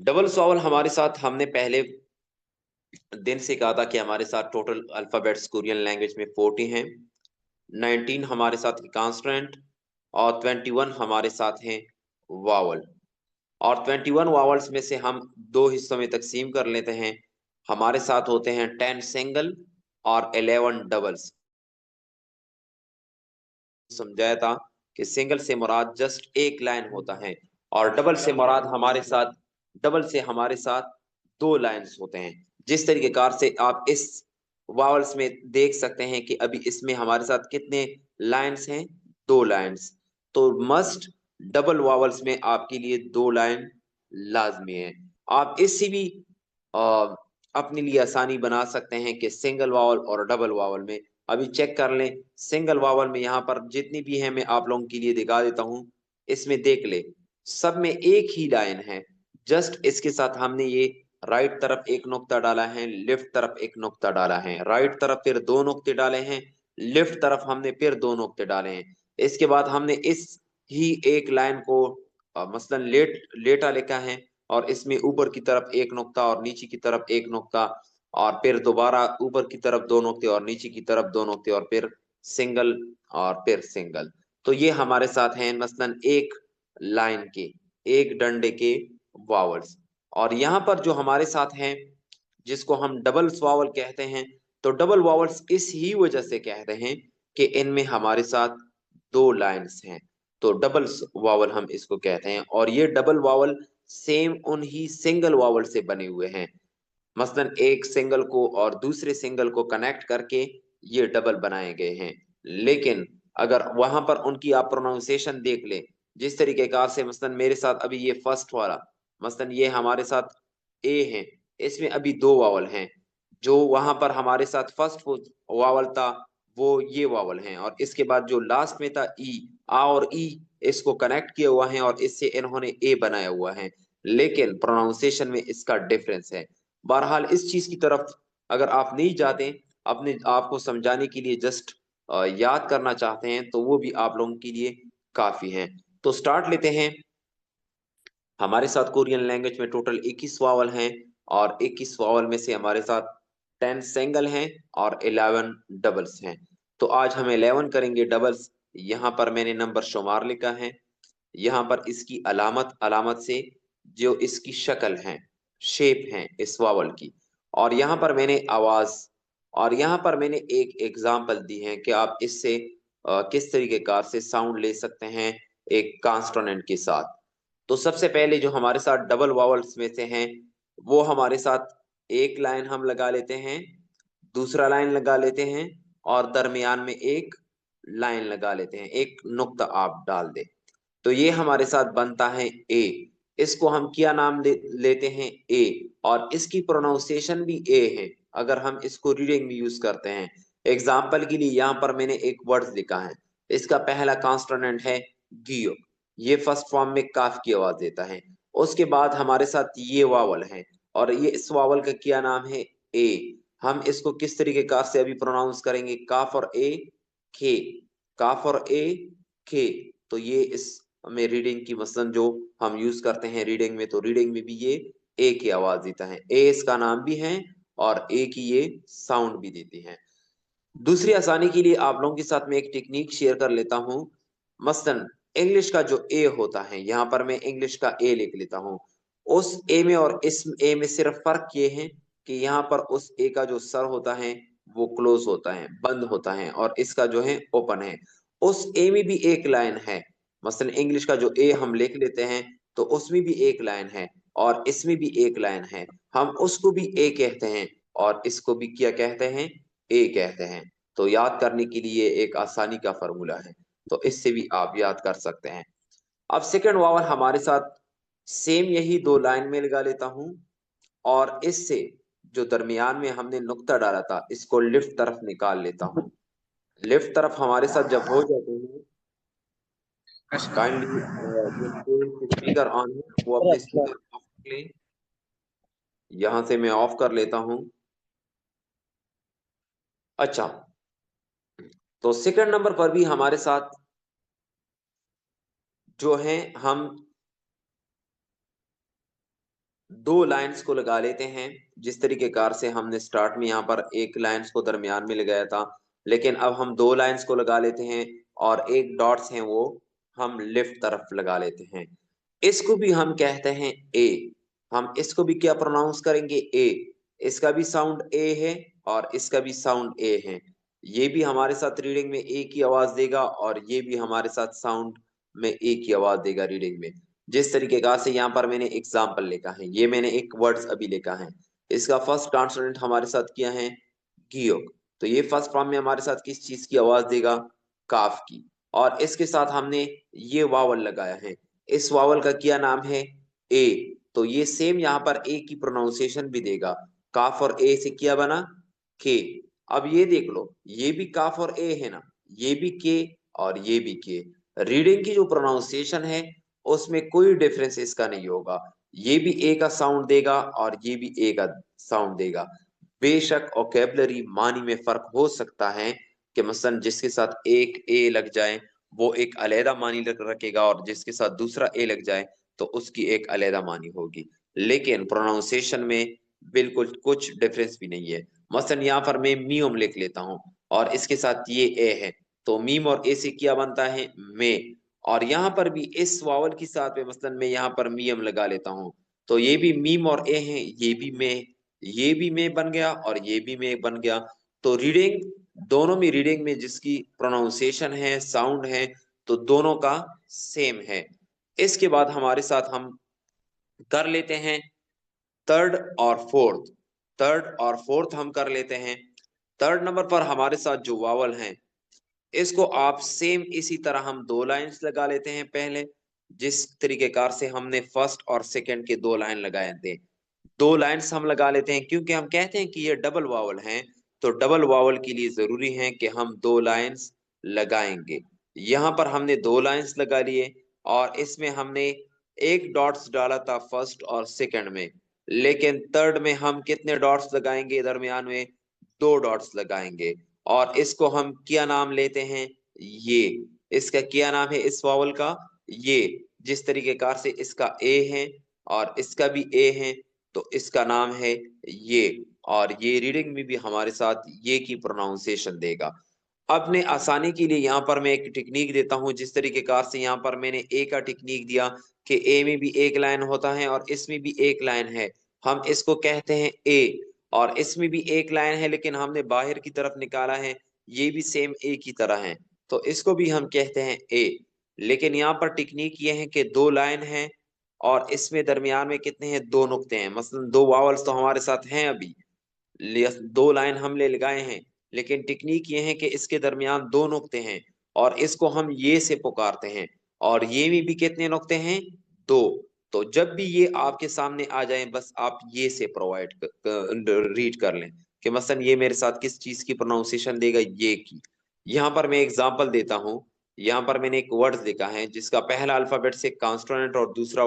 Double shovel हमारे साथ हमने पहले दिन से कहा था कि हमारे साथ टोटल अल्फाबेट्स कोरियन लैंग्वेज में 40 हैं। 19 हमारे साथ कॉन्स्टेंट और 21 हमारे साथ हैं वावल। और 21 वावल्स में से हम दो हिस्सों में तकसीम कर लेते हैं। हमारे साथ होते हैं 10 सिंगल और 11 डबल्स। समझाया था कि सिंगल से मुराद जस्ट एक लाइन होता है और डबल से हमारे साथ दो लाइंस होते हैं। जिस तरीके कार से आप इस वावल्स में देख सकते हैं कि अभी इसमें हमारे साथ कितने लाइंस हैं, दो लाइंस। तो मस्ट डबल वावल्स में आपके लिए दो लाइन लाजमी है। आप इससे भी अ, अपने लिए आसानी बना सकते हैं कि सिंगल वावल और डबल वावल में अभी चेक कर लें। सिंगल वावल में यहाँ पर जितनी भी है मैं आप लोगों के लिए दिखा देता हूँ। इसमें देख ले, सब में एक ही लाइन है। जस्ट इसके साथ हमने ये राइट तरफ एक नुक्ता डाला है, लेफ्ट तरफ एक नुक्ता डाला है, राइट तरफ फिर दो नुक्ते डाले हैं, लेफ्ट तरफ हमने फिर दो नुक्ते डाले हैं। इसके बाद हमने इस ही एक लाइन को मसलन लेटा लिखा है और इसमें ऊपर की तरफ एक नुक्ता और नीचे की तरफ एक नुक्ता और फिर दोबारा ऊपर की तरफ दो नुक्ते और नीचे की तरफ दो नुक्ते और फिर सिंगल और फिर सिंगल। तो ये हमारे साथ हैं मसलन एक लाइन के, एक डंडे के वावल्स। और यहाँ पर जो हमारे साथ हैं जिसको हम डबल वावल कहते हैं, तो डबल वावल्स इस ही वजह से कहते हैं कि इनमें हमारे साथ दो लाइंस हैं। तो डबल वावल हम इसको कहते हैं और ये डबल वावल सेम उन्हीं सिंगल वावल से बने हुए हैं। मसलन एक सिंगल को और दूसरे सिंगल को कनेक्ट करके ये डबल बनाए गए हैं। लेकिन अगर वहां पर उनकी आप प्रोनाउंसिएशन देख ले, जिस तरीके कार से मसलन मेरे साथ अभी ये फर्स्ट वाला, मसलन ये हमारे साथ ए है, इसमें अभी दो वावल हैं। जो वहां पर हमारे साथ फर्स्ट वावल था वो ये वावल हैं और इसके बाद जो लास्ट में था ई, आ और ई इसको कनेक्ट किया हुआ है और इससे इन्होंने ए बनाया हुआ है। लेकिन प्रोनाउंसिएशन में इसका डिफरेंस है। बहरहाल इस चीज की तरफ अगर आप नहीं जाते, अपने आप को समझाने के लिए जस्ट याद करना चाहते हैं तो वो भी आप लोगों के लिए काफी है। तो स्टार्ट लेते हैं। हमारे साथ कोरियन लैंग्वेज में टोटल 21 वावल हैं और 21 वावल में से हमारे साथ 10 सिंगल हैं और 11 डबल्स हैं। तो आज हम 11 करेंगे डबल्स। यहाँ पर मैंने नंबर शुमार लिखा है। यहाँ पर इसकी अलामत अलामत से जो इसकी शक्ल है, शेप है इस वावल की, और यहाँ पर मैंने आवाज, और यहाँ पर मैंने एक एग्जाम्पल दी है कि आप इससे किस तरीके कार से साउंड ले सकते हैं एक कॉन्सोनेंट के साथ। तो सबसे पहले जो हमारे साथ डबल वावल्स में से हैं वो हमारे साथ एक लाइन हम लगा लेते हैं, दूसरा लाइन लगा लेते हैं और दरमियान में एक लाइन लगा लेते हैं, एक नुक्ता आप डाल दे। तो ये हमारे साथ बनता है ए। इसको हम क्या नाम लेते हैं, ए। और इसकी प्रोनाउंसिएशन भी ए है अगर हम इसको रीडिंग में यूज करते हैं। एग्जाम्पल के लिए यहाँ पर मैंने एक वर्ड लिखा है। इसका पहला कॉन्स्टोनेंट है गियो। ये फर्स्ट फॉर्म में काफ की आवाज देता है। उसके बाद हमारे साथ ये वावल है और ये इस वावल का क्या नाम है, ए। हम इसको किस तरीके कार से अभी प्रोनाउंस करेंगे, काफ और ए, खे, काफ और ए, खे। तो ये इस में रीडिंग की मसलन जो हम यूज करते हैं रीडिंग में, तो रीडिंग में भी ये ए की आवाज देता है। ए इसका नाम भी है और ए की ये साउंड भी देती है। दूसरी आसानी के लिए आप लोगों के साथ में एक टेक्निक शेयर कर लेता हूं। मसलन इंग्लिश का जो ए होता है, यहां पर मैं इंग्लिश का ए लिख लेता हूं। उस ए में और इस ए में सिर्फ फर्क ये है कि यहाँ पर उस ए का जो सर होता है वो क्लोज होता है, बंद होता है, और इसका जो है ओपन है। उस ए में भी एक लाइन है। मसलन इंग्लिश का जो ए हम लिख लेते हैं तो उसमें भी एक लाइन है और इसमें भी एक लाइन है। हम उसको भी ए कहते हैं और इसको भी क्या कहते हैं, ए कहते हैं। तो याद करने के लिए एक आसानी का फॉर्मूला है, तो इससे भी आप याद कर सकते हैं। अब सेकंड वावल हमारे साथ सेम यही दो लाइन में लगा लेता हूं और इससे जो दरमियान में हमने नुक्ता डाला था इसको लेफ्ट तरफ निकाल लेता हूं। लेफ्ट तरफ हमारे साथ जब हो जाते हैं, काइंडली जो स्पीकर ऑन है वो अपने स्पीकर ऑफ कर लें। यहां से मैं ऑफ कर लेता हूं। अच्छा, तो सेकंड नंबर पर भी हमारे साथ जो है हम दो लाइंस को लगा लेते हैं। जिस तरीके कार से हमने स्टार्ट में यहाँ पर एक लाइंस को दरमियान में लगाया था, लेकिन अब हम दो लाइंस को लगा लेते हैं और एक डॉट्स हैं वो हम लेफ्ट तरफ लगा लेते हैं। इसको भी हम कहते हैं ए। हम इसको भी क्या प्रोनाउंस करेंगे? ए। इसका भी साउंड ए है और इसका भी साउंड ए है। ये भी हमारे साथ रीडिंग में ए की आवाज देगा और ये भी हमारे साथ साउंड में ए की आवाज देगा रीडिंग में। जिस तरीके का से यहाँ पर मैंने एग्जाम्पल लिखा है, ये मैंने एक वर्ड्स अभी लिखा है। इसका फर्स्ट कॉन्सोनेंट हमारे साथ किया है गियोग। तो ये फर्स्ट फॉर्म में हमारे साथ किस चीज की आवाज देगा? काफ की। और इसके साथ हमने ये वावल लगाया है। इस वावल का क्या नाम है? ए। तो ये सेम यहाँ पर ए की प्रोनाउंसिएशन भी देगा। काफ और ए से क्या बना? के। अब ये देख लो, ये भी काफ और ए है ना, ये भी के और ये भी के। रीडिंग की जो प्रोनाउंसिएशन है उसमें कोई डिफरेंस इसका नहीं होगा। ये भी ए का साउंड देगा और ये भी ए का साउंड देगा। बेशक ओकेबलरी मानी में फर्क हो सकता है कि मसलन जिसके साथ एक ए लग जाए वो एक अलहदा मानी रखेगा और जिसके साथ दूसरा ए लग जाए तो उसकी एक अलहदा मानी होगी, लेकिन प्रोनाउंसिएशन में बिल्कुल कुछ डिफरेंस भी नहीं है। मसलन यहाँ पर मैं मीम लिख लेता हूँ और इसके साथ ये ए है, तो मीम और ए से क्या बनता है? मे। और यहाँ पर भी इस वावल के साथ में मसलन मैं यहाँ पर मियम लगा लेता हूँ, तो ये भी मीम और ए है, ये भी में बन गया और ये भी में बन गया। तो रीडिंग, दोनों में रीडिंग में जिसकी प्रोनाउंसिएशन है, साउंड है, तो दोनों का सेम है। इसके बाद हमारे साथ हम कर लेते हैं थर्ड और फोर्थ। थर्ड और फोर्थ हम कर लेते हैं। थर्ड नंबर पर हमारे साथ जो वावल हैं इसको आप सेम इसी तरह हम दो लाइंस लगा लेते हैं पहले, जिस तरीके कार से हमने फर्स्ट और सेकंड के दो लाइन लगाए थे। दो लाइंस हम लगा लेते हैं क्योंकि हम कहते हैं कि ये डबल वावल हैं, तो डबल वावल के लिए जरूरी है कि हम दो लाइंस लगाएंगे। यहां पर हमने दो लाइंस लगा लिए और इसमें हमने एक डॉट्स डाला था फर्स्ट और सेकंड में, लेकिन थर्ड में हम कितने डॉट्स लगाएंगे? दरमियान में दो डॉट्स लगाएंगे। और इसको हम क्या नाम लेते हैं? ये। इसका क्या नाम है इस वावल का? ये। जिस तरीके कार से इसका ए है और इसका भी ए है, तो इसका नाम है ये। और ये रीडिंग में भी हमारे साथ ये की प्रोनाउंसिएशन देगा। अपने आसानी के लिए यहाँ पर मैं एक टेक्निक देता हूँ। जिस तरीके कार से यहाँ पर मैंने ए का टेक्निक दिया कि ए में भी एक लाइन होता है और इसमें भी एक लाइन है, हम इसको कहते हैं ए। और इसमें भी एक लाइन है लेकिन हमने बाहर की तरफ निकाला है, ये भी सेम ए की तरह है, तो इसको भी हम कहते हैं ए। लेकिन यहाँ पर टेक्निक ये है कि दो लाइन है और इसमें दरमियान में कितने हैं? दो नुक्ते हैं। मसलन दो वावल्स तो हमारे साथ हैं अभी, दो लाइन हमने लगाए हैं, लेकिन टेक्निक ये है कि इसके दरमियान दो नुक्ते हैं और इसको हम ये से पुकारते हैं। और ये में भी कितने नुक्ते हैं? दो। तो जब भी ये आपके सामने आ जाए बस आप ये से रीड कर लें कि मसलन ये मेरे साथ किस चीज की प्रोनाउंसिएशन देगा? ये की। यहाँ पर मैं एग्जांपल देता हूँ। यहाँ पर मैंने एक वर्ड लिखा है जिसका पहला अल्फाबेट से कॉन्सोनेंट और दूसरा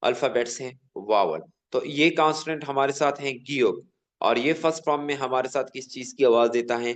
अल्फाबेट से वावल। तो ये कॉन्सोनेंट हमारे साथ है गियोग और ये फर्स्ट फॉर्म में हमारे साथ किस चीज की आवाज देता है?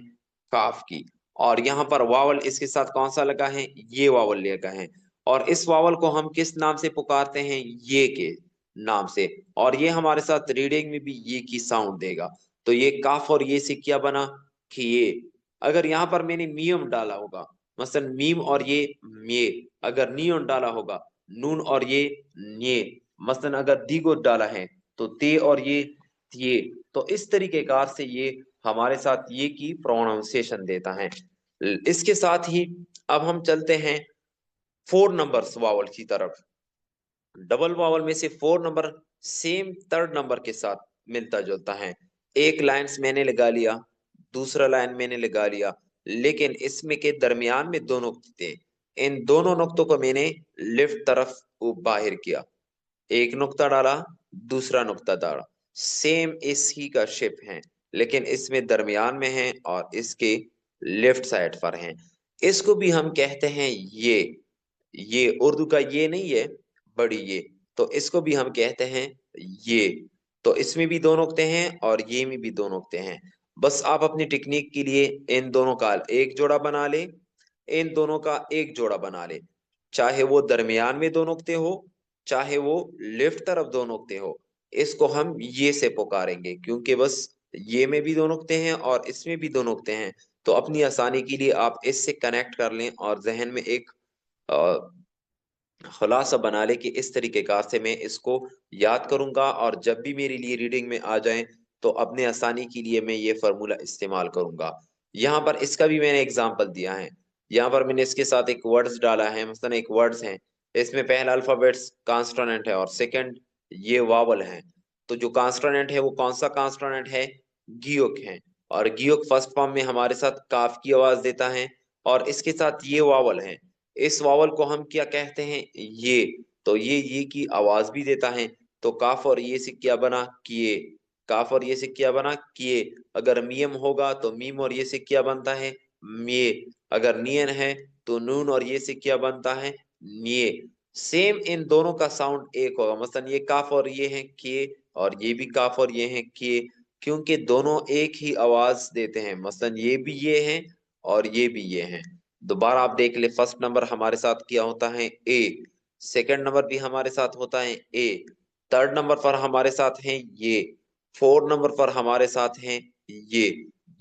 काफ की। और यहाँ पर वावल इसके साथ कौन सा लगा है? ये वावल लगा है। और इस वावल को हम किस नाम से पुकारते हैं? ये के नाम से। और ये हमारे साथ रीडिंग में भी ये की साउंड देगा। तो ये काफ और ये से क्या बना? कि ये। अगर यहाँ पर मैंने मियम डाला होगा, मसलन मीम और ये मे, अगर नियन डाला होगा, नून और ये मसलन अगर दीगो डाला है तो ते और ये। तो इस तरीके कार से ये हमारे साथ ये की प्रोनाउंसिएशन देता है। इसके साथ ही अब हम चलते हैं फोर नंबर वावल की तरफ। डबल वावल में से four number same third number के साथ मिलता जुलता है। एक लाइंस मैंने लगा लिया, दूसरा लाइन मैंने लगा लिया, लेकिन इसमें के दरमियान में दो नुक्ते थे। इन दोनों नुक्तों को मैंने लेफ्ट तरफ बाहर किया, एक नुक्ता डाला, दूसरा नुक्ता डाला, सेम इसी का शेप है, लेकिन इसमें दरमियान में है और इसके लेफ्ट साइड पर है। इसको भी हम कहते हैं ये उर्दू का ये नहीं है, बड़ी ये। तो इसको भी हम कहते हैं ये। तो इसमें भी दो नुक्ते हैं और ये में भी दो नुक्ते हैं। बस आप अपनी टेक्निक के लिए इन दोनों का एक जोड़ा बना ले, इन दोनों का एक जोड़ा बना ले, चाहे वो दरमियान में दो नुक्ते हो, चाहे वो लेफ्ट तरफ दो नुक्ते हो। इसको हम ये से पुकारेंगे, क्योंकि बस ये में भी दो नुक्ते हैं और इसमें भी दो नुक्ते हैं। तो अपनी आसानी के लिए आप इससे कनेक्ट कर लें और जहन में एक खुलासा बना ले कि इस तरीके कार से मैं इसको याद करूंगा, और जब भी मेरे लिए रीडिंग में आ जाए तो अपने आसानी के लिए मैं ये फार्मूला इस्तेमाल करूंगा। यहाँ पर इसका भी मैंने एग्जांपल दिया है। यहाँ पर मैंने इसके साथ एक वर्ड्स डाला है, मसलन एक वर्ड्स है, इसमें पहला अल्फाबेट्स कॉन्स्टोनेंट है और सेकंड ये वावल है। तो जो कॉन्स्टोनेंट है वो कौन सा कॉन्स्टोनेंट है? गियोक है। और गियोक फर्स्ट फॉर्म में हमारे साथ काफ की आवाज देता है, और इसके साथ ये वावल है। इस वावल को हम क्या कहते हैं? ये। तो ये की आवाज भी देता है। तो काफ और ये से क्या बना? किए। काफ और ये से क्या बना? किए। अगर मियम होगा तो मीम और ये से क्या बनता है? मिये। अगर नियन है तो नून और ये से क्या बनता है? निये। सेम इन दोनों का साउंड एक होगा, मसलन ये काफ और ये है किए, और ये भी काफ और ये है किए, क्योंकि दोनों एक ही आवाज देते हैं। मसलन ये भी ये है और ये भी ये है। दोबारा आप देख ले, फर्स्ट नंबर हमारे साथ क्या होता है? ए। सेकंड नंबर भी हमारे साथ होता है ए। थर्ड नंबर पर हमारे साथ हैं ये। फोर्थ नंबर पर हमारे साथ हैं ये।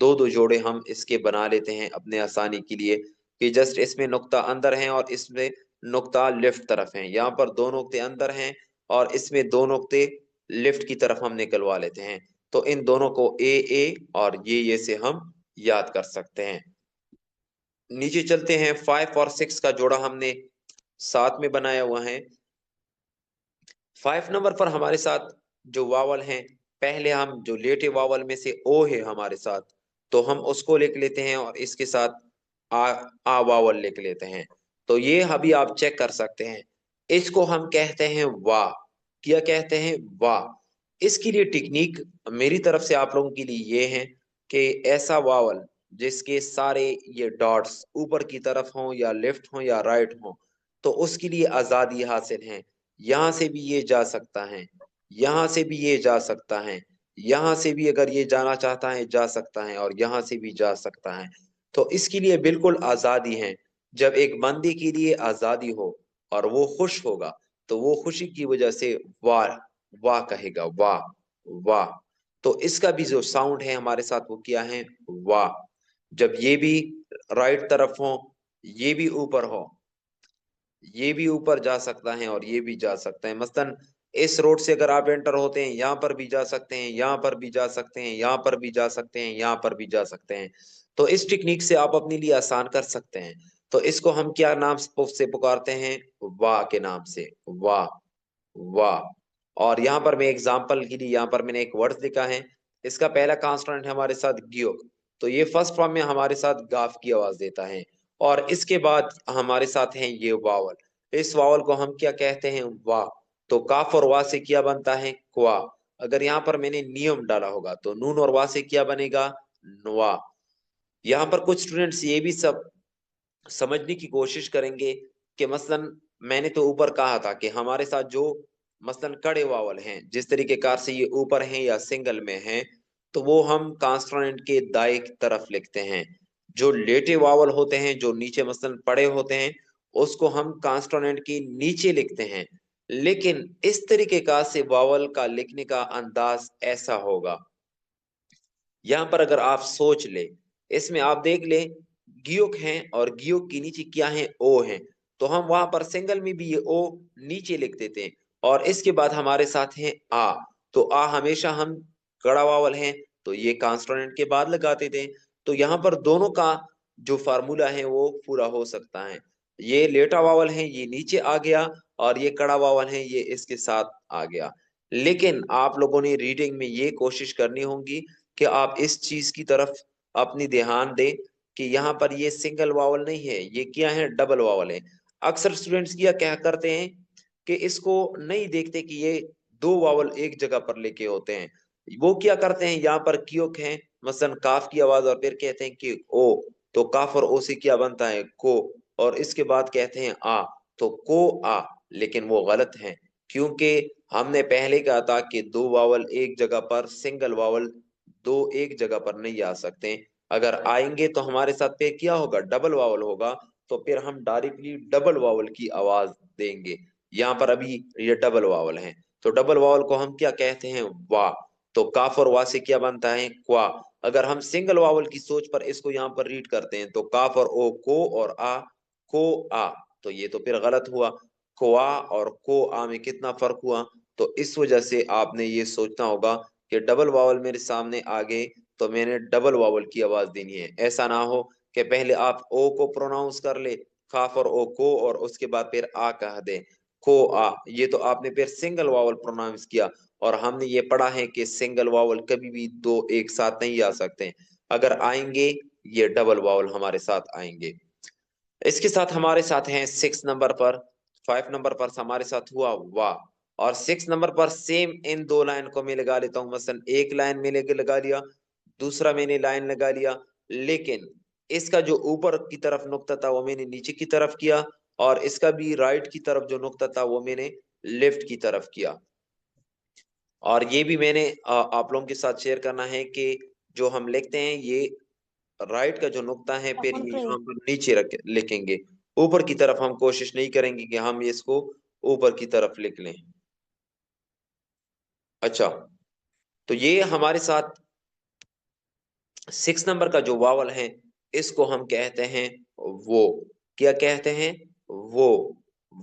दो दो जोड़े हम इसके बना लेते हैं अपने आसानी के लिए, कि जस्ट इसमें नुक्ता अंदर है और इसमें नुक्ता लेफ्ट तरफ है। यहाँ पर दो नुक्ते अंदर हैं और इसमें दो नुक्ते लेफ्ट की तरफ हम निकलवा लेते हैं। तो इन दोनों को ए और ये से हम याद कर सकते हैं। नीचे चलते हैं। 5 और 6 का जोड़ा हमने साथ में बनाया हुआ है। 5 नंबर पर हमारे साथ जो वावल हैं, पहले हम जो लेटे वावल में से ओ है हमारे साथ, तो हम उसको लिख लेते हैं और इसके साथ आ वावल लिख लेते हैं। तो ये अभी आप चेक कर सकते हैं। इसको हम कहते हैं वाह। क्या कहते हैं? वाह। इसके लिए टेक्निक मेरी तरफ से आप लोगों के लिए ये है कि ऐसा वावल जिसके सारे ये डॉट्स ऊपर की तरफ हों या लेफ्ट हों या राइट हों, तो उसके लिए आजादी हासिल है। यहां से भी ये जा सकता है, यहां से भी ये जा सकता है, यहां से भी अगर ये जाना चाहता है जा सकता है, और यहां से भी जा सकता है। तो इसके लिए बिल्कुल आजादी है। जब एक बंदे के लिए आजादी हो और वो खुश होगा, तो वो खुशी की वजह से वाह वाह कहेगा, वाह वाह। तो इसका भी जो साउंड है हमारे साथ वो क्या है? वाह। जब ये भी राइट तरफ हो, ये भी ऊपर हो, ये भी ऊपर जा सकता है और ये भी जा सकता है। मसलन इस रोड से अगर आप एंटर होते हैं, यहाँ पर भी जा सकते हैं, यहाँ पर भी जा सकते हैं, यहाँ पर भी जा सकते हैं, यहाँ पर भी जा सकते हैं। तो इस टेक्निक से आप अपने लिए आसान कर सकते हैं। तो इसको हम क्या नाम से पुकारते हैं? वाह के नाम से। वाह वाह। और यहाँ पर मैं एग्जाम्पल के लिए यहाँ पर मैंने एक वर्ड लिखा है। इसका पहला कॉन्स्टेंट है हमारे साथ गियोक। तो ये फर्स्ट फॉर्म में हमारे साथ गाफ की आवाज देता है, और इसके बाद हमारे साथ है ये वावल। इस वावल को हम क्या कहते हैं? वाह। तो काफ और वाह से क्या बनता है? क्वा। अगर यहाँ पर मैंने नियम डाला होगा तो नून और वाह से क्या बनेगा? नुआ। यहाँ पर कुछ स्टूडेंट्स ये भी सब समझने की कोशिश करेंगे कि मसलन मैंने तो ऊपर कहा था कि हमारे साथ जो मसलन कड़े वावल हैं, जिस तरीके कार से ये ऊपर हैं या सिंगल में हैं, तो वो हम कॉन्स्टोनेंट के दाएं की तरफ लिखते हैं। जो लेटे वावल होते हैं, जो नीचे मसलन पड़े होते हैं, उसको हम कॉन्स्टोनेंट के नीचे लिखते हैं। लेकिन इस तरीके का से वावल का लिखने का अंदाज ऐसा होगा। यहाँ पर अगर आप सोच ले, इसमें आप देख ले, गियोक है और गियोक के नीचे क्या है? ओ है। तो हम वहां पर सिंगल में भी ये ओ नीचे लिख देते हैं, और इसके बाद हमारे साथ है आ। तो आ हमेशा हम कड़ा वावल है तो ये कॉन्स्टोनेंट के बाद लगाते थे। तो यहाँ पर दोनों का जो फार्मूला है वो पूरा हो सकता है। ये लेटा वावल है, ये नीचे आ गया, और ये कड़ा वावल है, ये इसके साथ आ गया। लेकिन आप लोगों ने रीडिंग में ये कोशिश करनी होगी कि आप इस चीज की तरफ अपनी ध्यान दें कि यहाँ पर ये सिंगल वावल नहीं है, ये क्या है? डबल वावल है। अक्सर स्टूडेंट्स क्या क्या करते हैं कि इसको नहीं देखते कि ये दो वावल एक जगह पर लेके होते हैं। वो क्या करते हैं, यहाँ पर क्योक है, मसलन काफ की आवाज, और फिर कहते हैं कि ओ। तो काफ और ओ से क्या बनता है? को। और इसके बाद कहते हैं आ, तो को आ। लेकिन वो गलत है, क्योंकि हमने पहले कहा था कि दो वावल एक जगह पर, सिंगल वावल दो एक जगह पर नहीं आ सकते। अगर आएंगे तो हमारे साथ पे क्या होगा? डबल वावल होगा। तो फिर हम डायरेक्टली डबल वावल की आवाज देंगे। यहाँ पर अभी ये डबल वावल है। तो डबल वावल को हम क्या कहते हैं, वा। तो काफ और वा से क्या बनता है, क्वा। अगर हम सिंगल वावल की सोच पर इसको यहाँ पर रीड करते हैं तो काफ और ओ को और आ को आ, तो ये तो फिर गलत हुआ। क्वा और को आ में कितना फर्क हुआ। तो इस वजह से आपने ये सोचना होगा कि डबल वावल मेरे सामने आ गए तो मैंने डबल वावल की आवाज देनी है। ऐसा ना हो कि पहले आप ओ को प्रोनाउंस कर ले, काफ और ओ को, और उसके बाद फिर आ कह दे, को आ। ये तो आपने फिर सिंगल वावल प्रोनाउंस किया, और हमने ये पढ़ा है कि सिंगल वावल कभी भी दो एक साथ नहीं आ सकते। अगर आएंगे ये डबल वावल हमारे साथ आएंगे। इसके साथ हमारे साथ हैं 6 नंबर पर, 5 नंबर पर हमारे साथ हुआ वाह। और 6 नंबर पर सेम इन दो लाइन को मैं लगा लेता हूं, मसलन एक लाइन मैंने लगा लिया, दूसरा मैंने लाइन लगा लिया, लेकिन इसका जो ऊपर की तरफ नुक्ता था वो मैंने नीचे की तरफ किया, और इसका भी राइट की तरफ जो नुक्ता था वो मैंने लेफ्ट की तरफ किया। और ये भी मैंने आप लोगों के साथ शेयर करना है कि जो हम लिखते हैं ये राइट का जो नुक्ता है फिर ये यहाँ पर नीचे रख लिखेंगे, ऊपर की तरफ हम कोशिश नहीं करेंगे कि हम इसको ऊपर की तरफ लिख लें। अच्छा, तो ये हमारे साथ 6 नंबर का जो वावल है इसको हम कहते हैं वो। क्या कहते हैं, वो।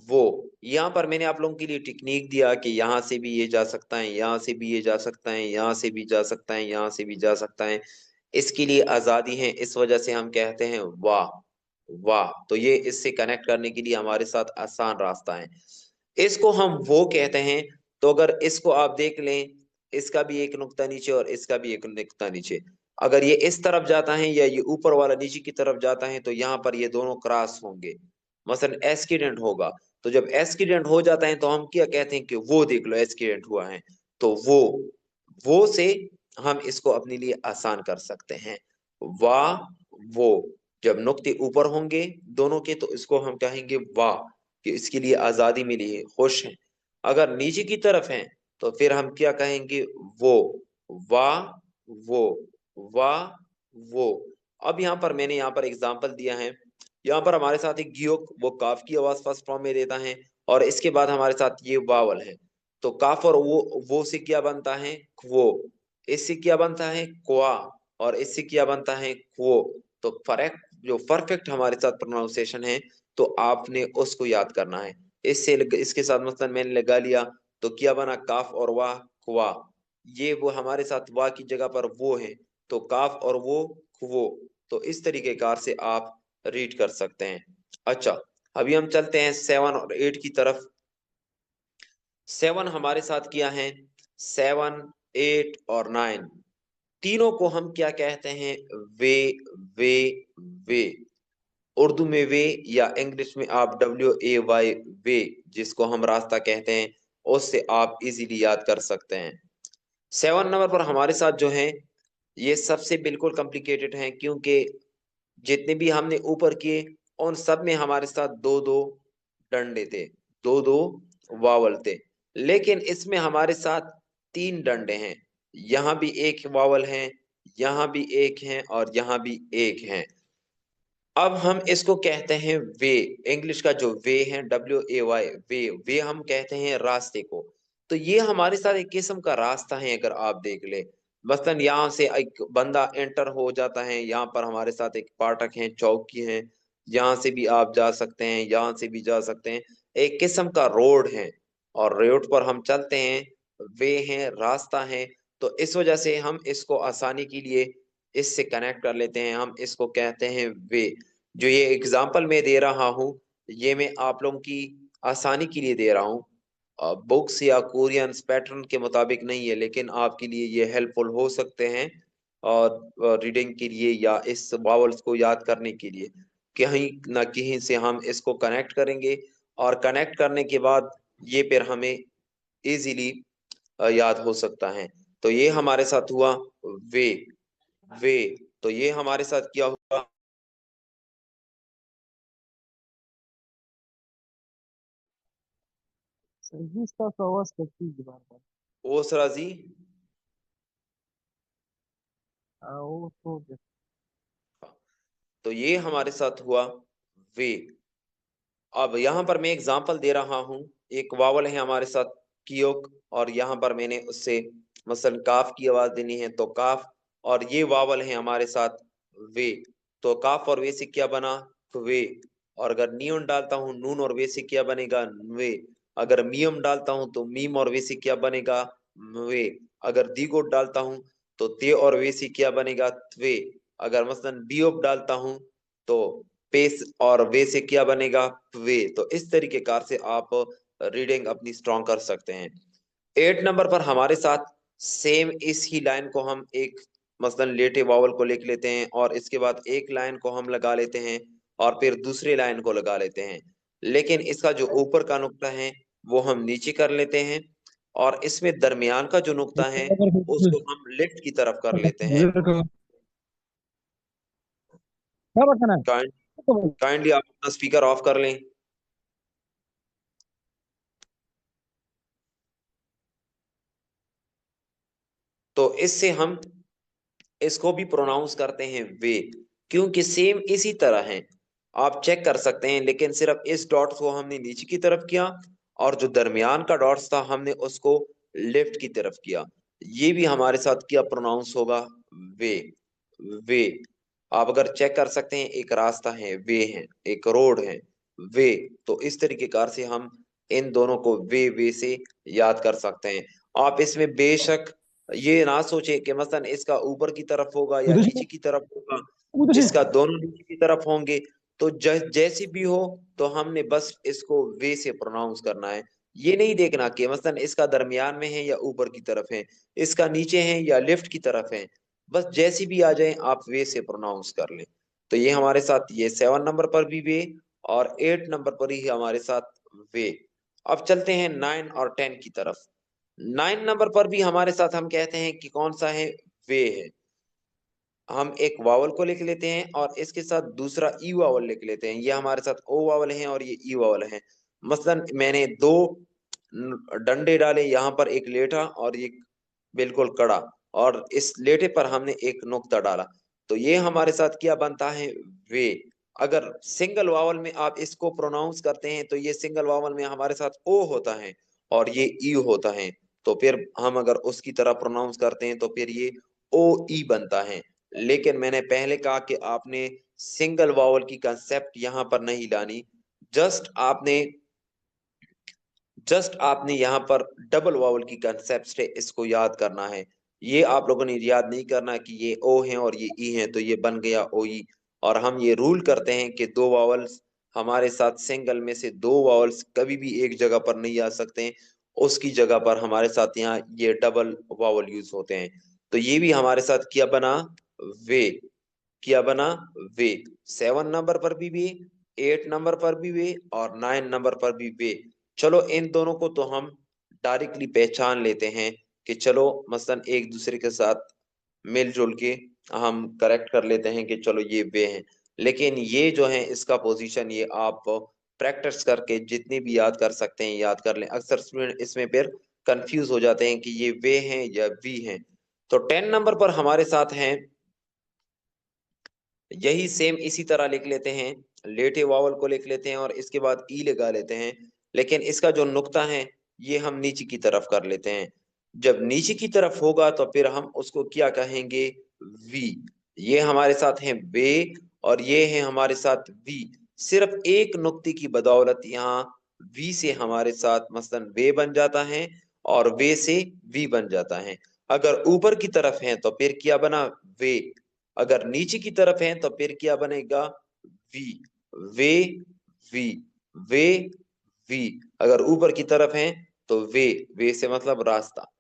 वो यहाँ पर मैंने आप लोगों के लिए टेक्निक दिया कि यहाँ से भी ये जा सकता है, यहाँ से भी ये जा सकता है, यहाँ से भी जा सकता है, यहाँ से भी जा सकता है। इसके लिए आजादी है, इस वजह से हम कहते हैं वाह। वाह, तो ये इससे कनेक्ट करने के लिए हमारे साथ आसान रास्ता है। इसको हम वो कहते हैं। तो अगर इसको आप देख लें, इसका भी एक नुक्ता नीचे और इसका भी एक नुक्ता नीचे, अगर ये इस तरफ जाता है या ये ऊपर वाला नीचे की तरफ जाता है तो यहाँ पर ये दोनों क्रॉस होंगे, मसलन एक्सीडेंट होगा। तो जब एक्सीडेंट हो जाता है तो हम क्या कहते हैं कि वो देख लो एक्सीडेंट हुआ है। तो वो से हम इसको अपने लिए आसान कर सकते हैं, वाह वो। जब नुक्ते ऊपर होंगे दोनों के तो इसको हम कहेंगे वाह, कि इसके लिए आजादी मिली है, खुश है। अगर नीचे की तरफ है तो फिर हम क्या कहेंगे, वो। वाह वो, वाह वो। अब यहाँ पर मैंने यहाँ पर एग्जांपल दिया है। यहाँ पर हमारे साथ एक गियोक वो काफ की आवाज फर्स्ट फॉर्म में देता है, और इसके बाद हमारे साथ ये वावल है। तो काफ और वो से क्या बनता है, वो। इससे क्या बनता है, क्वा। और इससे क्या बनता है, क्वो। तो फर्क जो परफेक्ट हमारे साथ प्रोनाउंसिएशन है तो आपने उसको याद करना है। इससे इसके साथ मतलब मैंने लगा लिया तो क्या बना, काफ और वाह, क्वा। ये वो हमारे साथ वाह की जगह पर वो है, तो काफ और वो। तो इस तरीके कार से आप रीड कर सकते हैं। अच्छा, अभी हम चलते हैं 7 और 8 की तरफ। 7 हमारे साथ किया है, 7, 8 और 9 तीनों को हम क्या कहते हैं, वे। वे वे उर्दू में वे, या इंग्लिश में आप WAY, वे, जिसको हम रास्ता कहते हैं, उससे आप इजीली याद कर सकते हैं। 7 नंबर पर हमारे साथ जो है ये सबसे बिल्कुल कॉम्प्लिकेटेड है, क्योंकि जितने भी हमने ऊपर किए उन सब में हमारे साथ दो दो डंडे थे, दो दो वावल थे। लेकिन इसमें हमारे साथ 3 डंडे हैं, यहाँ भी एक वावल है, यहाँ भी एक है, और यहाँ भी एक है। अब हम इसको कहते हैं वे। इंग्लिश का जो वे है, WAY, वे हम कहते हैं रास्ते को। तो ये हमारे साथ एक किस्म का रास्ता है, अगर आप देख ले। मसलन यहाँ से एक बंदा एंटर हो जाता है, यहाँ पर हमारे साथ एक फाटक है, चौकी है, यहाँ से भी आप जा सकते हैं, यहाँ से भी जा सकते हैं। एक किस्म का रोड है, और रोड पर हम चलते हैं, वे है, रास्ता है। तो इस वजह से हम इसको आसानी के लिए इससे कनेक्ट कर लेते हैं, हम इसको कहते हैं वे। जो ये एग्जाम्पल मैं दे रहा हूँ ये मैं आप लोगों की आसानी के लिए दे रहा हूँ, बुक्स या कोरियन पैटर्न के मुताबिक नहीं है, लेकिन आपके लिए ये हेल्पफुल हो सकते हैं, और रीडिंग के लिए या इस वावल्स को याद करने के लिए। कहीं ना कहीं से हम इसको कनेक्ट करेंगे, और कनेक्ट करने के बाद ये फिर हमें इजीली याद हो सकता है। तो ये हमारे साथ हुआ वे। वे, तो ये हमारे साथ क्या हुआ, सही इसका आवाज करती है बार बार। ओसरा जी। वो तो तो ये हमारे साथ हुआ वे। अब यहां पर मैं एग्जांपल दे रहा हूं, एक वावल है हमारे साथ कियोक, और यहाँ पर मैंने उससे मसलन काफ की आवाज देनी है तो काफ, और ये वावल है हमारे साथ वे, तो काफ और वे से क्या बना वे। और अगर नियन डालता हूँ नून और वे से क्या बनेगा वे। अगर मियम डालता हूँ तो मीम और वे से क्या बनेगा वे। अगर दीगोट डालता हूँ तो ते और वे से क्या बनेगा त्वे। अगर मसलन दियोप डालता हूँ तो पेस और वे से क्या बनेगा वे। तो इस तरीके कार से आप रीडिंग अपनी स्ट्रॉन्ग कर सकते हैं। 8 नंबर पर हमारे साथ सेम इस ही लाइन को हम एक मसलन लेटे वावल को लिख लेते हैं, और इसके बाद एक लाइन को हम लगा लेते हैं और फिर दूसरी लाइन को लगा लेते हैं। लेकिन इसका जो ऊपर का नुक्ता है वो हम नीचे कर लेते हैं, और इसमें दरमियान का जो नुक्ता है उसको हम लेफ्ट की तरफ कर लेते हैं। काइंडली आप अपना स्पीकर ऑफ कर लें। तो इससे हम इसको भी प्रोनाउंस करते हैं वे, क्योंकि सेम इसी तरह है। आप चेक कर सकते हैं, लेकिन सिर्फ इस डॉट को हमने नीचे की तरफ किया, और जो दरमियान का डॉट्स था हमने उसको लेफ्ट की तरफ किया। ये भी हमारे साथ क्या प्रोनाउंस होगा वे। वे आप अगर चेक कर सकते हैं, एक रास्ता है वे है, एक रोड है वे। तो इस तरीके कार से हम इन दोनों को वे से याद कर सकते हैं। आप इसमें बेशक ये ना सोचे कि मसलन इसका ऊपर की तरफ होगा या नीचे की तरफ होगा। जिसका दोनों नीचे की तरफ होंगे तो जैसी भी हो, तो हमने बस इसको वे से प्रोनाउंस करना है। ये नहीं देखना कि मसलन इसका दरमियान में है या ऊपर की तरफ है, इसका नीचे है या लेफ्ट की तरफ है। बस जैसी भी आ जाए आप वे से प्रोनाउंस कर लें। तो ये हमारे साथ ये 7 नंबर पर भी वे, और 8 नंबर पर ही हमारे साथ वे। अब चलते हैं 9 और 10 की तरफ। 9 नंबर पर भी हमारे साथ हम कहते हैं कि कौन सा है वे है। हम एक वावल को लिख लेते हैं और इसके साथ दूसरा ई वावल लिख लेते हैं। ये हमारे साथ ओ वावल है और ये ई वावल है। मसलन मैंने दो डंडे डाले, यहाँ पर एक लेटा और एक बिल्कुल कड़ा, और इस लेटे पर हमने एक नुक्ता डाला। तो ये हमारे साथ क्या बनता है वे। अगर सिंगल वावल में आप इसको प्रोनाउंस करते हैं तो ये सिंगल वावल में हमारे साथ ओ होता है और ये ई होता है। तो फिर हम अगर उसकी तरह प्रोनाउंस करते हैं तो फिर ये ओ ई बनता है। लेकिन मैंने पहले कहा कि आपने सिंगल वावल की कंसेप्ट यहां पर नहीं लानी। जस्ट आपने जस्ट आपने यहाँ पर डबल वावल की कंसेप्ट से इसको याद करना है। ये आप लोगों ने याद नहीं करना कि ये ओ है और ये ई है तो ये बन गया ओ ई। और हम ये रूल करते हैं कि दो वावल्स हमारे साथ सिंगल में से दो वावल्स कभी भी एक जगह पर नहीं आ सकते हैं, उसकी जगह पर हमारे साथ यहाँ ये डबल वावल यूज होते हैं। तो ये भी हमारे साथ क्या बना वे। क्या बना वे। 7 नंबर पर भी वे, 8 नंबर पर भी वे, और 9 नंबर पर भी वे। चलो इन दोनों को तो हम डायरेक्टली पहचान लेते हैं कि चलो मसलन एक दूसरे के साथ मिलजुल के हम करेक्ट कर लेते हैं कि चलो ये वे हैं। लेकिन ये जो है इसका पोजीशन ये आप प्रैक्टिस करके जितनी भी याद कर सकते हैं याद कर लें। अक्सर स्टूडेंट इसमें फिर कंफ्यूज हो जाते हैं कि ये वे हैं या वी हैं। तो 10 नंबर पर हमारे साथ हैं, यही सेम इसी तरह लिख लेते हैं। लेटे वावल को लिख लेते हैं और इसके बाद ई लगा लेते हैं। लेकिन इसका जो नुक्ता है ये हम नीचे की तरफ कर लेते हैं। जब नीचे की तरफ होगा तो फिर हम उसको क्या कहेंगे वी। ये हमारे साथ हैं वे और ये है हमारे साथ वी। सिर्फ एक नुक्ते की बदौलत यहाँ वी से हमारे साथ मसलन वे बन जाता है और वे से वी बन जाता है। अगर ऊपर की तरफ है तो फिर क्या बना वे। अगर नीचे की तरफ है तो फिर क्या बनेगा वी। वे वी वे वी। अगर ऊपर की तरफ है तो वे से मतलब रास्ता।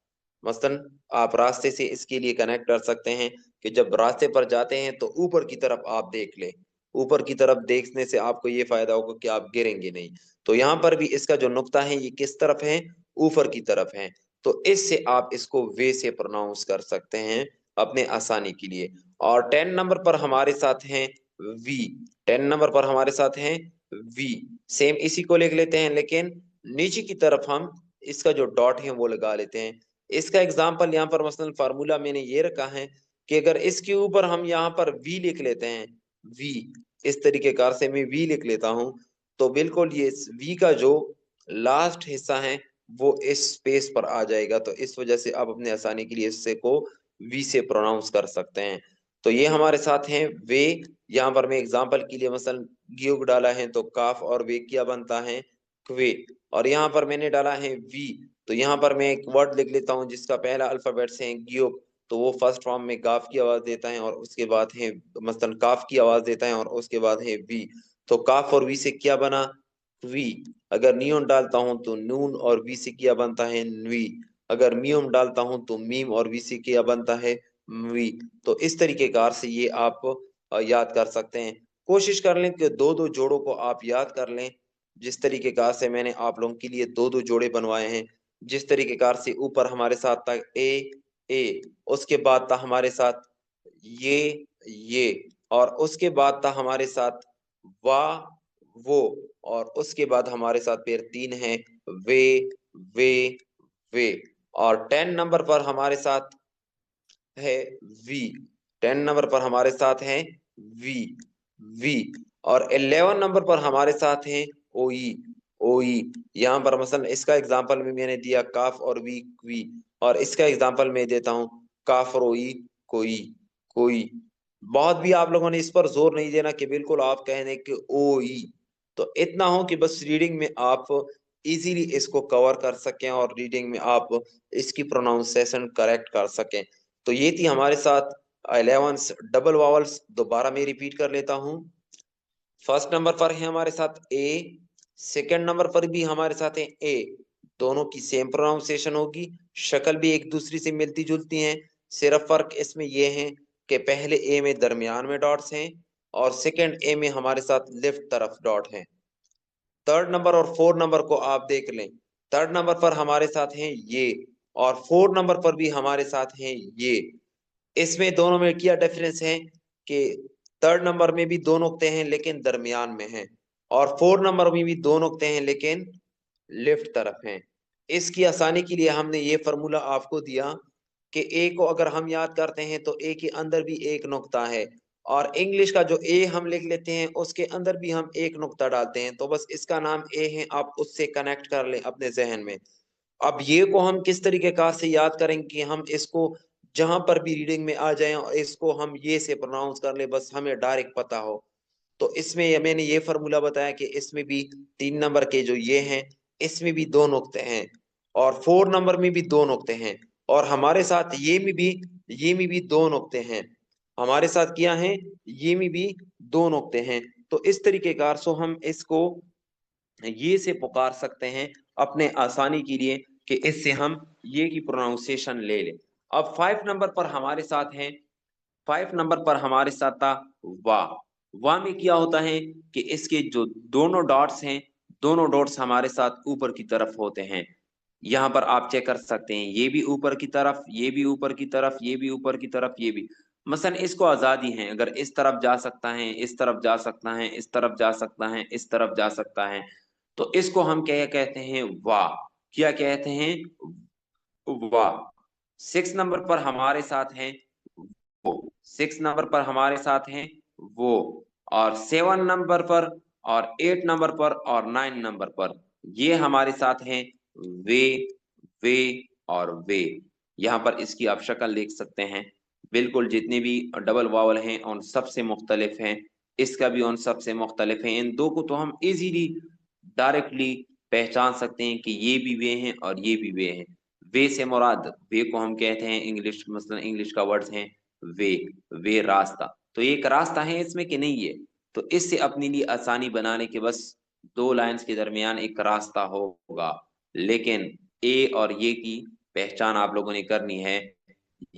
मसलन आप रास्ते से इसके लिए कनेक्ट कर सकते हैं कि जब रास्ते पर जाते हैं तो ऊपर की तरफ आप देख ले। ऊपर की तरफ देखने से आपको ये फायदा होगा कि आप गिरेंगे नहीं। तो यहाँ पर भी इसका जो नुक्ता है ये किस तरफ है ऊपर की तरफ है। तो इससे आप इसको वे से प्रोनाउंस कर सकते हैं अपने आसानी के लिए। और 10 नंबर पर हमारे साथ हैं वी। 10 नंबर पर हमारे साथ हैं वी। सेम इसी को लिख लेते हैं, लेकिन नीचे की तरफ हम इसका जो डॉट है वो लगा लेते हैं। इसका एग्जांपल यहाँ पर मसलन फार्मूला मैंने ये रखा है कि अगर इसके ऊपर हम यहाँ पर वी लिख लेते हैं वी, इस तरीके कार से मैं वी लिख लेता हूं, तो बिल्कुल ये वी का जो लास्ट हिस्सा है वो इस स्पेस पर आ जाएगा। तो इस वजह से आप अपने आसानी के लिए इससे को वी से प्रोनाउंस कर सकते हैं। तो ये हमारे साथ हैं वे। यहाँ पर मैं एग्जांपल के लिए मसलन गियोग डाला है तो काफ और वे क्या बनता है, क्वे। और यहाँ पर मैंने डाला है वी, तो यहाँ पर मैं एक वर्ड लिख लेता हूँ जिसका पहला अल्फाबेट्स है गियोग, तो वो फर्स्ट फॉर्म में गाफ की आवाज देता है और उसके बाद है मसलन काफ की आवाज देता है और उसके बाद है वी। तो काफ और वी से क्या बना, वी। अगर नियम डालता हूं तो नून और वी से क्या बनता है, नवी। अगर मियम डालता हूं तो मीम और वी से क्या बनता है, वी। तो इस तरीके कार से ये आप याद कर सकते हैं। कोशिश कर लें कि दो दो जोड़ों को आप याद कर लें, जिस तरीके कार से मैंने आप लोगों के लिए दो दो जोड़े बनवाए हैं। जिस तरीके कार से ऊपर हमारे साथ था ए, उसके बाद था हमारे साथ ये, और उसके बाद था हमारे साथ वाह वो, और उसके बाद हमारे साथ फिर तीन है वे वे वे। और 10 नंबर पर हमारे साथ है वी, 10 नंबर पर हमारे साथ है वी वी। और 11 नंबर पर हमारे साथ है ओई ओई। यहाँ पर मसलन इसका एग्जांपल भी मैंने दिया काफ और वी, और इसका एग्जांपल मैं देता हूँ काफ और ओई कोई कोई। बहुत भी आप लोगों ने इस पर जोर नहीं देना कि बिल्कुल आप कहने कि ओ ई। तो इतना हो कि बस रीडिंग में आप इजीली इसको कवर कर सकें और रीडिंग में आप इसकी प्रोनाउंसिएशन करेक्ट कर सकें। तो ये थी हमारे साथ 11 डबल वावल्स। दोबारा मैं रिपीट कर लेता हूँ। फर्स्ट नंबर पर है हमारे साथ ए, सेकंड नंबर पर भी हमारे साथ है ए। दोनों की सेम प्रोनाउंसिएशन होगी, शक्ल भी एक दूसरी से मिलती जुलती हैं। सिर्फ फर्क इसमें यह है कि पहले ए में दरमियान में डॉट्स हैं और सेकंड ए में हमारे साथ लेफ्ट तरफ डॉट हैं। थर्ड नंबर और फोर्थ नंबर को आप देख लें। थर्ड नंबर पर हमारे साथ हैं ये, और फोर्थ नंबर पर भी हमारे साथ हैं ये। इसमें दोनों में क्या डिफरेंस है कि थर्ड नंबर में भी दो नुक्ते हैं लेकिन दरमियान में हैं, और फोर्थ नंबर में भी दो नुक्ते हैं लेकिन लेफ्ट तरफ हैं। इसकी आसानी के लिए हमने ये फॉर्मूला आपको दिया कि ए को अगर हम याद करते हैं तो ए के अंदर भी एक नुक्ता है, और इंग्लिश का जो ए हम लिख लेते हैं उसके अंदर भी हम एक नुक्ता डालते हैं, तो बस इसका नाम ए है, आप उससे कनेक्ट कर लें अपने जहन में। अब ये को हम किस तरीके कार से याद करेंगे कि हम इसको जहां पर भी रीडिंग में आ जाएं और इसको हम ये से प्रोनाउंस कर ले, बस हमें डायरेक्ट पता हो। तो इसमें मैंने ये फॉर्मूला बताया कि इसमें भी 3 नंबर के जो ये हैं इसमें भी दो नुक्ते हैं, और 4 नंबर में भी दो नुक्ते हैं, और हमारे साथ ये में भी दो नुक्ते हैं। हमारे साथ क्या है, ये में भी दो नुक्ते हैं। तो इस तरीके कार से हम इसको ये से पुकार सकते हैं अपने आसानी के लिए कि इससे हम ये की प्रोनाउंसिएशन ले लें। अब 5 नंबर पर हमारे साथ हैं, 5 नंबर पर हमारे साथ था वाह। वाह में क्या होता है कि इसके जो दोनों डॉट्स हैं, दोनों डॉट्स हमारे साथ ऊपर की तरफ होते हैं। यहाँ पर आप चेक कर सकते हैं, ये भी ऊपर की तरफ, ये भी ऊपर की तरफ, ये भी ऊपर की तरफ, ये भी। मसलन इसको आजादी है, अगर इस तरफ जा सकता है, इस तरफ जा सकता है, इस तरफ जा सकता है, इस तरफ जा सकता है। तो इसको हम क्या कहते हैं, वाह। क्या कहते हैं, वाह। 6 नंबर पर हमारे साथ हैं वो, 6 नंबर पर हमारे साथ हैं वो। और 7 नंबर पर, और 8 नंबर पर, और 9 नंबर पर ये हमारे साथ हैं वे वे और वे। यहाँ पर इसकी आप शक्ल देख सकते हैं, बिल्कुल जितने भी डबल वावल हैं उन सबसे मुख्तलिफ हैं। इसका भी उन सबसे मुख्तलिफ है। इन दो को तो हम इजीली डायरेक्टली पहचान सकते हैं कि ये भी वे हैं और ये भी वे हैं। वे से मुराद, वे को हम कहते हैं इंग्लिश, मसलन इंग्लिश का वर्ड्स हैं वे वे रास्ता। तो ये एक रास्ता है इसमें कि नहीं है। तो इससे अपने लिए आसानी बनाने के बस दो लाइंस के दरमियान एक रास्ता होगा, लेकिन ए और ये की पहचान आप लोगों ने करनी है।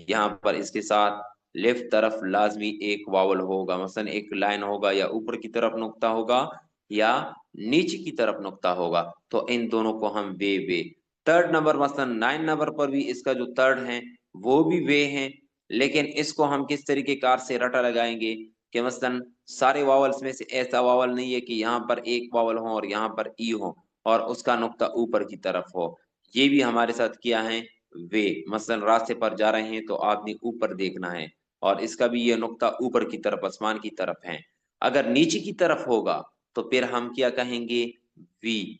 यहाँ पर इसके साथ लेफ्ट तरफ लाजमी एक वावल होगा, मसलन एक लाइन होगा, या ऊपर की तरफ नुक्ता होगा या नीचे की तरफ नुक्ता होगा। तो इन दोनों को हम वे। थर्ड नंबर मसलन 9 नंबर पर भी इसका जो थर्ड है वो भी वे हैं, लेकिन इसको हम किस तरीके कार से रटा लगाएंगे कि मसलन सारे वावल्स में से ऐसा वावल नहीं है कि यहाँ पर एक वावल हो और यहाँ पर ई हो और उसका नुक्ता ऊपर की तरफ हो। ये भी हमारे साथ किया है वे। मसलन रास्ते पर जा रहे हैं तो आपने ऊपर देखना है, और इसका भी ये नुक्ता ऊपर की तरफ, आसमान की तरफ है। अगर नीचे की तरफ होगा तो फिर हम क्या कहेंगे, वी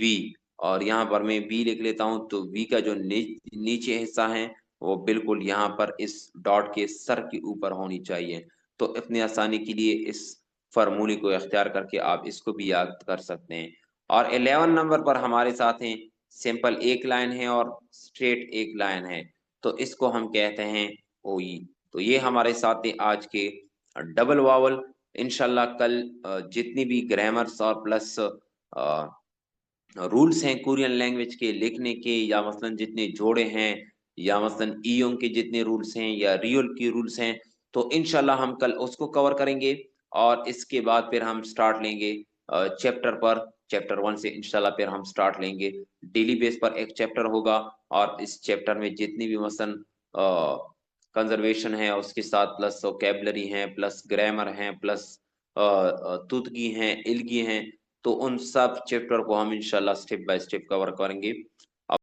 वी। और यहाँ पर मैं वी लिख लेता हूँ। तो वी का जो नीचे हिस्सा है वो बिल्कुल यहाँ पर इस डॉट के सर के ऊपर होनी चाहिए। तो इतनी आसानी के लिए इस फार्मूले को इख्तियार करके आप इसको भी याद कर सकते हैं। और 11 नंबर पर हमारे साथ है सिंपल एक लाइन है और स्ट्रेट एक लाइन है, तो इसको हम कहते हैं ओई। तो ये हमारे साथ है आज के डबल वावल। इंशाल्लाह कल जितनी भी ग्रामर्स और प्लस रूल्स हैं कोरियन लैंग्वेज के लिखने के, या मसलन जितने जोड़े हैं, या मसलन ईयोंग के जितने रूल्स हैं, या रियल की रूल्स हैं, तो इंशाल्लाह हम कल उसको कवर करेंगे। और इसके बाद फिर हम स्टार्ट लेंगे चैप्टर पर। चैप्टर 1 से इंशाल्लाह फिर हम स्टार्ट लेंगे। डेली बेस पर एक चैप्टर होगा और इस चैप्टर में जितनी भी मसलन कंजर्वेशन है उसके साथ प्लस वोकैबुलरी है, प्लस ग्रामर है, प्लस तुतगी हैं, इल्गी हैं, तो उन सब चैप्टर को हम इंशाल्लाह स्टेप बाय स्टेप कवर करेंगे।